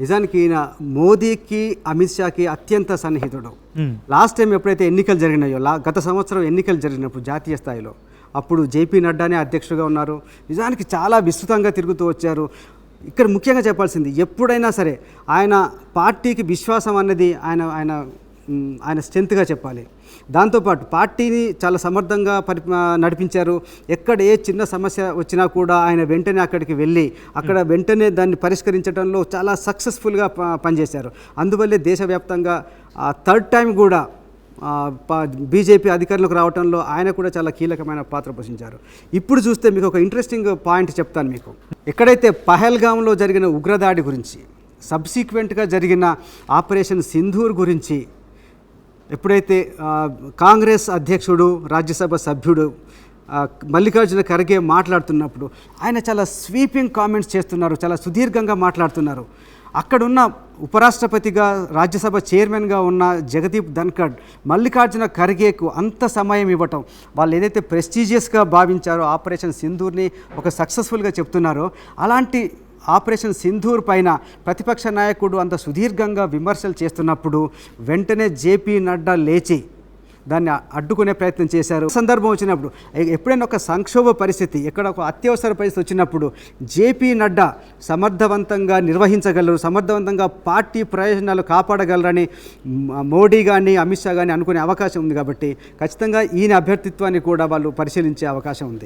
నిజానికి ఈయన మోదీకి అమిత్ షాకి అత్యంత సన్నిహితుడు. లాస్ట్ టైం ఎప్పుడైతే ఎన్నికలు జరిగినాయో గత సంవత్సరం ఎన్నికలు జరిగినప్పుడు జాతీయ స్థాయిలో అప్పుడు జేపీ నడ్డానే అధ్యక్షుడిగా ఉన్నారు. నిజానికి చాలా విస్తృతంగా తిరుగుతూ వచ్చారు. ఇక్కడ ముఖ్యంగా చెప్పాల్సింది ఎప్పుడైనా సరే ఆయన పార్టీకి విశ్వాసం అన్నది ఆయన స్ట్రెంత్గా చెప్పాలి. దాంతోపాటు పార్టీని చాలా సమర్థంగా నడిపించారు. ఎక్కడ ఏ చిన్న సమస్య వచ్చినా కూడా ఆయన వెంటనే అక్కడికి వెళ్ళి అక్కడ వెంటనే దాన్ని పరిష్కరించడంలో చాలా సక్సెస్ఫుల్గా పనిచేశారు. అందువల్లే దేశవ్యాప్తంగా థర్డ్ టైం కూడా బీజేపీ అధికారంలోకి రావడంలో ఆయన కూడా చాలా కీలకమైన పాత్ర పోషించారు. ఇప్పుడు చూస్తే మీకు ఒక ఇంట్రెస్టింగ్ పాయింట్ చెప్తాను మీకు. ఎక్కడైతే పహల్గామ్లో జరిగిన ఉగ్రదాడి గురించి, సబ్సిక్వెంట్గా జరిగిన ఆపరేషన్ సింధూర్ గురించి ఎప్పుడైతే కాంగ్రెస్ అధ్యక్షుడు రాజ్యసభ సభ్యుడు మల్లికార్జున ఖర్గే మాట్లాడుతున్నప్పుడు ఆయన చాలా స్వీపింగ్ కామెంట్స్ చేస్తున్నారు, చాలా సుదీర్ఘంగా మాట్లాడుతున్నారు. అక్కడున్న ఉపరాష్ట్రపతిగా రాజ్యసభ చైర్మన్గా ఉన్న జగదీప్ ధన్ఖడ్ మల్లికార్జున ఖర్గేకు అంత సమయం ఇవ్వటం, వాళ్ళు ఏదైతే ప్రెస్టీజియస్గా భావించారో ఆపరేషన్ సింధూర్ని ఒక సక్సెస్ఫుల్గా చెప్తున్నారో అలాంటి ఆపరేషన్ సింధూర్ పైన ప్రతిపక్ష నాయకుడు అంత సుదీర్ఘంగా విమర్శలు చేస్తున్నప్పుడు వెంటనే జేపీ నడ్డా లేచి దాన్ని అడ్డుకునే ప్రయత్నం చేశారు. సందర్భం వచ్చినప్పుడు ఎప్పుడైనా ఒక సంక్షోభ పరిస్థితి, ఎక్కడ ఒక అత్యవసర పరిస్థితి వచ్చినప్పుడు జేపీ నడ్డా సమర్థవంతంగా నిర్వహించగలరు, సమర్థవంతంగా పార్టీ ప్రయోజనాలు కాపాడగలరని మోడీ కానీ అమిత్ షా కానీ అనుకునే అవకాశం ఉంది. కాబట్టి ఖచ్చితంగా ఈయన అభ్యర్థిత్వాన్ని కూడా వాళ్ళు పరిశీలించే అవకాశం ఉంది.